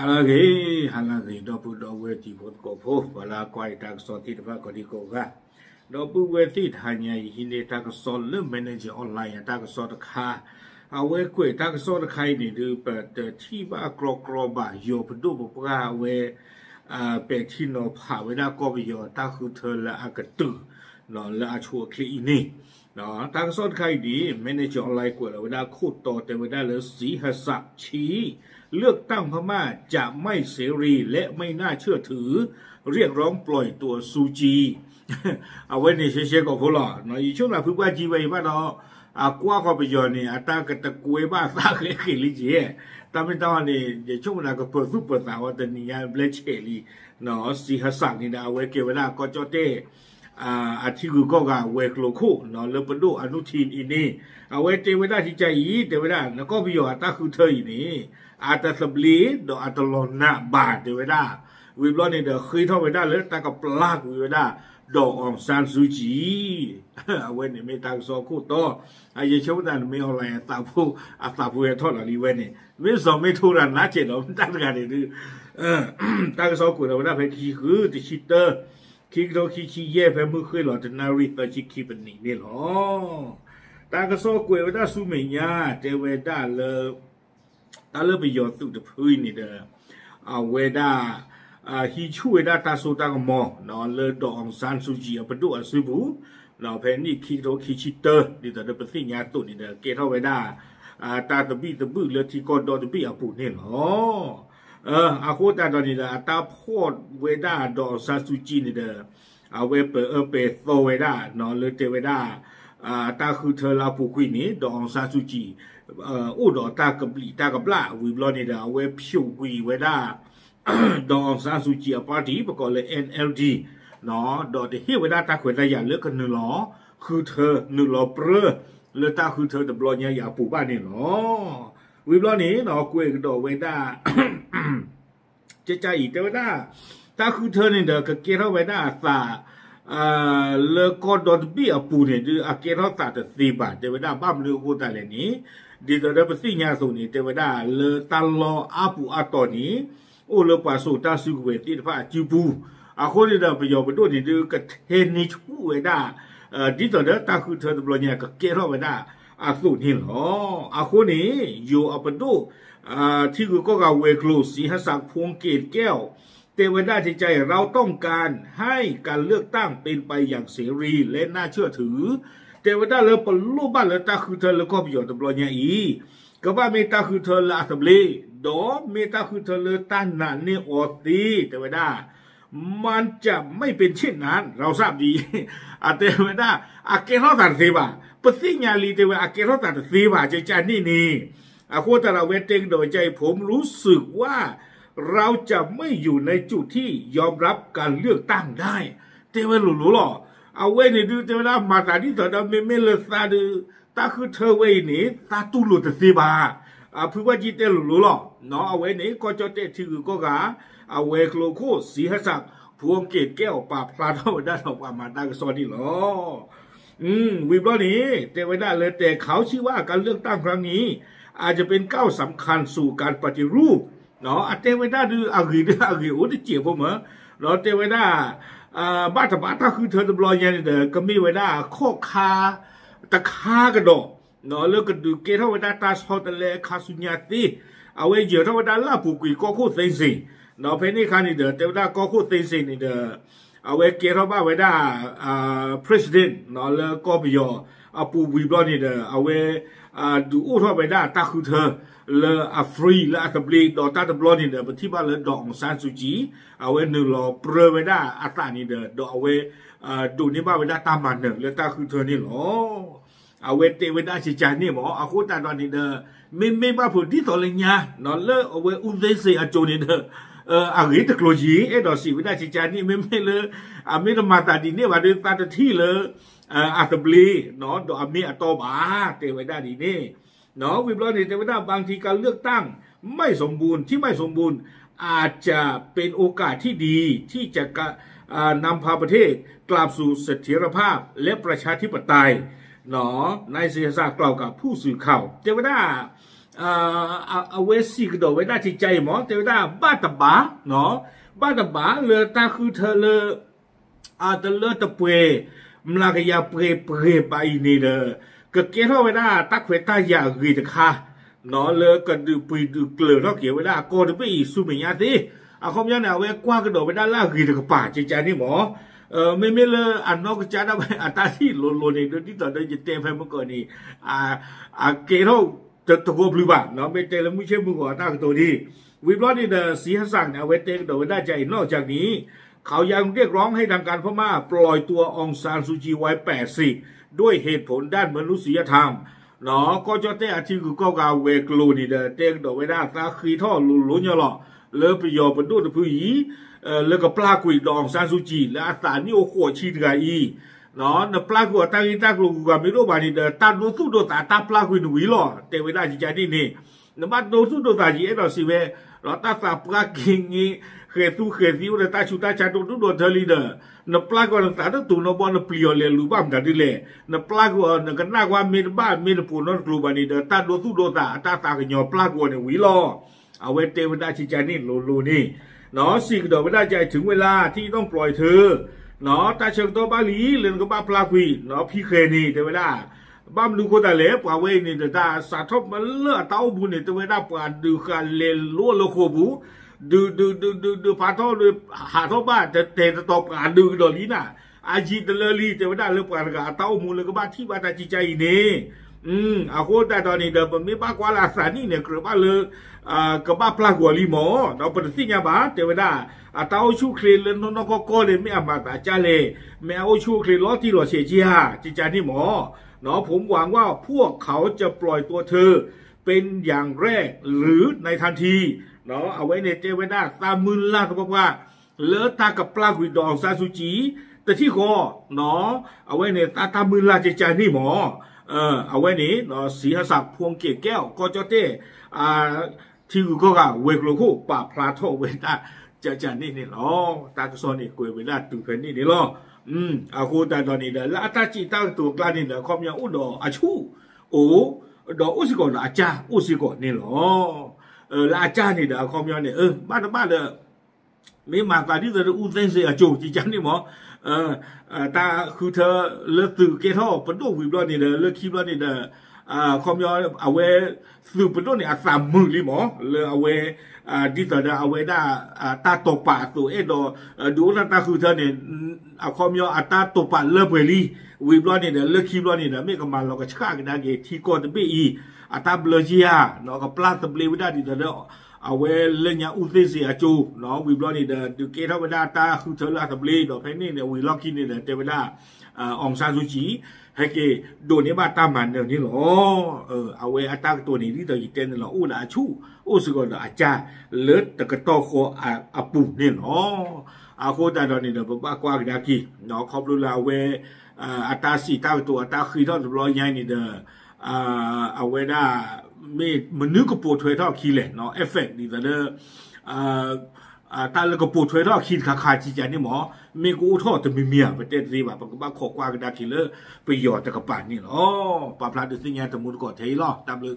halagi dopu dowe tipot kopo wala kwai tak soti dapat kodi koga dopu weti hanya ini tak sol le manage online tak sot kha awe kwe tak sot khai ni du but tiba krokroba yo pdu bukra we pe tino pha we da ko bi yo tak khu thla akatu no la chu kli ini no tak sot khai di manage online กว่าเวลาขุดต่อแต่เวลาเลยสีหสักชี้เลือกตั้งพม่าจะไม่เสรีและไม่น่าเชื่อถือเรียกร้องปล่อยตัวซูจีเอาไว้ในเชๆก็พอละเนาะอีช่วงหลังพึ่งว่าจีไว้บ้านเนาะกว่าก็ไปย้อนนี่ตากระตะกวยบ้าซาเคยลิเจตามไม่ต้องนี่ช่วงนั้นก็เปิดซุปเปอร์สาวแต่นี่ยังเบลเชลีเนาะสีหสักนี่นะเอาไว้เก็บไว้ได้ก็จอเต้อาทิตย์ก็เวกโลคุเนาะเลือกประดูอนุทินอินี่เอาไว้เทวดาที่ใจอีเทวดาแล้วก็พิโยตาคือเธออีนี่อาตาสบลีดอาตาลอนาบาเทวดาวิบล้อนี่เด้อเคยท่องเวดาเลยตากับปลากวิบดาดอกอองซานซูจีเอาไว้เนี่ยไม่ตางซอคู่ต่อไอ้เจ้าด้านไม่เอาอะไรตาผู้ทอดอะไรไว้เนี่ยไม่สอนไม่ทุรันนะเจ็ดหรอกตั้งกันเลยตางซอคู่เราได้ไปขี้คือติชิเตอร์คิดเราคิดชี้แย่ไปมือเคยหล่อจะนาริตชิคิดเป็นนี่หรอตากระโซกวยว่าสุเมียเทวดาเลยตาเลยไปยอดตุกตะพื้นนี่เด้อเวดาฮิช่วยได้ตาโซตากมอเนาะเลยดอกซานซูจีเอาไปดูอาซูบุเราเพนนี่คิดเราคิดชิเตอร์นี่แต่เดี๋ยวเป็นสิ่งยาตุนี่เด้อเกท่าเวดาตาตะบี้ตะบื้อเลยที่ก่อนดอตะบี้อาปูนี่หรออาโคตาตอนนี้เด้อตาพอดเวดาดอกซานซูจีนี่เด้อเวเปเปโตเวดาเนาะเลยเทวดาตาคือเธอลาปูกุยนี่ดองซาซูจีอุดอตากบลีตากบลาวิบลอนี่ดาเวพิวกุยเวดาดองซาซูจีปาร์ตี้ประกอบเลย NLD เนาะดอที่เฮเวดาตาขวยตาอย่าเลือกกันหนึ่งหรอคือเธอหนึ่งหรอเปรอเลยตาคือเธอแต่บลอนี่อย่าปูบ้านนี่หรอวิบลอนี่เนาะกุยดอเวดาเจ๊ใจอีกเวดาตาคือเธอนี่เด้อก็เกล้าเวดาซาเลกอดอดบีอปูเนี่ยดูอาเกราตาตสีบาเทวดาบ้ามเลือกูตาเลยนี่ดีต่อเรื่องสิ่งยาสูนี่เทวดาเลตลออาปูอาตอนี่โอเลปาสูตาสุกเวทีฟ้าจิบูอาคนที่เราไปยอมไปดูนี่ดูกระเทนนิชูเวดาดีต่อเรื่องตาคือเธอตบลเนี่ยก็เกล้าเวดาอาสูนี่หรออาคนนี้อยู่เอาไปดูที่คือก็กาเวกลูสีหสักพวงเกตแก้วเทวดาที่ใจเราต้องการให้การเลือกตั้งเป็นไปอย่างเสรีและน่าเชื่อถือเทวดาเลยปลุกบ้านเลยตาคือเธอแล้วก็ประโยชน์ตบลอยอีก็ว่าเมตาคือเธอละอัตเบลีดอเมตาคือเธอเลยต้านนันนี่อดตีเทวดามันจะไม่เป็นเช่นนั้นเราทราบดีเทวดาอาเกโรตัดสีบาปฏิญญาลีเทวดาอาเกโรตัดสีบาใจนี่โคตรเราเวทเองโดยใจผมรู้สึกว่าเราจะไม่อยู่ในจุดที่ยอมรับการเลือกตั้งได้เทวดาหลุหรอเอาไว้ในดูเทวดามาตาที่ต่อดำไม่เลสตาดูตาคือเธอไว้นี่ตาตุลุตสีบาพูดว่าจีเตหลุหรอเนาะเอาไว้นี่ก็จะเตที่คือก็กะเอาไว้โคลโคสีหสักพวงเกตแก้วปาพลาดเอาได้ออกมาได้ก็สอนี่หรอวิบล้อนี้เทวดาเลยแต่เขาชื่อว่าการเลือกตั้งครั้งนี้อาจจะเป็นก้าวสำคัญสู่การปฏิรูปเนาะเทวดาดูอากีโอ้ที่เจียบผมเหรอเนาะเทวดาบ้าถ้าคือเธอตบลอยยันเด้อก็มีเวดาโคคาตะคากระโดดเนาะแล้วก็ดูเกทเวดาตาสอตเลคาสุญญาติเอาไว้เจอเทวดาลาผูกุยก็โคเซนซิเนาะเพนี่คันนี่เด้อเทวดาก็โคเซนซินี่เด้อเอาไว้เกทบ้าเวดาpresident เนาะแล้วก็ไปยอปูวีบลอนี่เด้อเอาไว้ดูอู้ทเวดาตาคือเธอเลอฟรีเลอตบลีดอตาตบลอนี่เด้อที่บ้านเลดอกซานซูจีเอาไว้หนึ่งรอเปรเวดาอัตานี่เด้อดอกเอาไว้ดูนี่บ้านเวดาตามมันหนึ่งเลตาคือเธอนี่หรอเอาไว้เทวดาชิจานี่หมออาคุตาตอนนี้เด้อไม่บ้าผุดที่ต่อเลยเนี่ยนอนเลเอาไว้อุ้มได้เสียโจนี่เด้ออะไรตะโลจีดอกสิเวดาชิจานี่ไม่เลยไม่ต้องมาตาดีเนี่ยว่าเดินตาที่เลยอัตบลีเนาะดอกมีอัตบาเทวดาดีนี่เนาะวิบลอนี่เทวดาบางทีการเลือกตั้งไม่สมบูรณ์ที่ไม่สมบูรณ์อาจจะเป็นโอกาสที่ดีที่จะนำพาประเทศกลับสู่เสถียรภาพและประชาธิปไตยเนาะนายเสียศักดิ์กล่าวกับผู้สื่อข่าวเทวดา เอาเวสิกดเวลาที่ใจหมอแต่เวลาบ้าตบาเนาะบ้าตบาเลยตาคือเธอเลยตะเลตะเปมลากยาเปรไปนี่เลยก็เกี่ยวเวลาตักเวตายากีตะค่ะเนาะเลยก็ดูปีดูเกลือเนาะเกี่ยวเวลาก็จะไปสุเมียสิคอมยันเนี่ยเวกว้ากระโดดเวลาล่ากีตะกป่าใจนี่หมอไม่เลยอันนอกจากนั้นตาที่โลนี่โดยที่ตอนนี้จะเตะไปเมื่อก่อนนี่เกี่ยวจะตะโกนปลุกบ้านเนาะไม่เตะแล้วไม่ใช่มึงก่อนตั้งตัวดีวิบล้อนี่เดสีหสังเนี่ยเวเตะกระโดดเวลาใจนอกจากนี้เขายังเรียกร้องให้ทางการพม่าปล่อยตัวองซานซูจีไว้80ด้วยเหตุผลด้านมนุษยธรรมเนาะก็จะเตะอาทิตย์ก็กาเวกลูนี่เดเตะกระโดดเวลาตาคีท่อลุ้นๆหรอเลิกไปยอมเป็นดูดผู้หญิงแล้วก็ปลากุยดองซานซูจีและอาสานี่โอ้โหชีดกันอีเนาะนปลากุยตั้งอีตั้งลูกก็ไม่รู้บานี่เดตัดโดสุโดตาตาปลากุยหนุ่ยหรอแต่เวลาจีใจนี่นี่นบัดโดสุโดตาจีเอ็ดเราสิเวเราตาตาปลากิงงี้เคยตู้เคยซิวแต่ตาชุตาชาโดตุโดเทลีเดนปลากุยตาตัวน้องบอลเปลี่ยนเลยลูบ้ามดัดดิเลยนปลากุยนกันนักว่าเมนบ้าเมนปูนนกลูบานี่เดตัดโดสุโดตาตาตากันยอปลากุยเนี่ยวิลอเอาไว้เตวดาจีใจนี่ลูนี่เนาะสิ่งเดียวไม่ได้ใจถึงเวลาที่ต้องปล่อยเธอเนาะตาเชิงตัวบาลีเรื่องก็บ้าพลากุยเนาะพี่เคนี่แต่เวลาบ้ามดูคนแต่เล็บกว่าเวนี่แต่ตาสาทบมันเลือดเต้าบุญเนี่ยแต่เวลาปาดูการเลี้ยล้วนโลโคบุดูพาทอดูหาทบบ้าแต่ตบการดูดอลีน่ะอาจีตเลลีแต่เวลาเลือดปานกับเต้ามูลเลยก็บ้าที่บ้าตาจิใจนี่อาโคแต่ตอนนี้เดิมไม่บ้ากว่าลาสานี่เนี่ยกระบ้าเลยก็บ้าพลากว่าลีหมอเราปฏิเสธยาบ้าแต่เวลาตาเอาชูเคลนเลยน้องก็เลยไม่อามาตาจ้าเลยไม่เอาชูเคลนล้อที่หล่อเสียจีฮะจิจานี่หมอเนาะผมหวังว่าพวกเขาจะปล่อยตัวเธอเป็นอย่างแรกหรือในทันทีเนาะเอาไว้ในเจเวด้าตามมือล่าก็บอกว่าเลือตากับปลากุยดองซาซูจีแต่ที่คอเนาะเอาไว้ในตามือล่าจิจานี่หมอเอาไว้นี้เนาะสีหศักดิ์พวงเกศแก้วก็จะเต้ที่ก็เวกโลโก้ป่าพลาโตเวด้าจะนี่หรอตากซอนี่กวยเวด้าตุเพนนี่หรออาคูตาตอนนี้เด้อละตาจีตาตัวกลางนี่เด้อคอมยังอุดออาชูโอดออุสิโกละอาจาอุสิโกนี่หรอละอาจานี่เด้อคอมยังเนี่ยบ้านเด้อไม่มากกว่าที่จะอุเซนเสียจูจีจังนี่หมอตาคือเธอเลิกตื่นเกท่อเป็นตัววิบล้อนี่เด้อเลิกคิดล้อนี่เด้อคอมยอเอาไว้สื่อเป็นตัวเนี่ยสามมือลิหมอเลยเอาไว้ดิต่อเด้อเอาไว้ได้ตาตกปากตัวดดูนั่นตาคือเธอเนี่ยคอมยอตาตกปากเลิกไปลีวิบล้อนี่เด้อเลิกคิดล้อนี่เด้อไม่ก็มาเราก็ช้ากันได้เกที่ก่อนจะไปตาเบลเจียเนาะก็ปลาตะเบลวิดาดิต่อเด้อเอาไว้เล่นยาอุเซเสียจูเนาะวิบล้อนี่เด้อดูเกท่าเวลาตาคือเธอละตะเบลดอกเพนนี่เนี่ยวิล็อกกินนี่เด้อแต่เวลาองซานซูจีให้เกโดนนี้บ้าตามมันเดี๋ยวนี้หรอเอาไว้อัตราตัวนี้ที่ตัวอีเต้นหรออู้ละชูอู้สกุลอาจารย์เลิศตะกะโตโคอาปูนี่หรออาโคตาตอนนี้เดี๋ยวบ้ากว่ากันกี่เนาะขอบรู้ละเวอัตราสีตาตัวอัตราคือท่อร้อยใหญ่นี่เด้อเอาไว้ได้ไม่มันนึกก็ปวดถอยท่อขี้แหละเนาะเอฟเฟกต์นี่แต่เด้อตาแล้วก็ปวดถอยท่อขี้ขาจีจานี่หมอไม่กูท่อแต่ไม่มีประเทศรีแบบบ้าขอกว่ากันได้กี่เลยไปหยอดตะกะป่านนี่หรอปลาพลาดสิ่งนี้แต่มุดก่อนเทยล่อตามเลย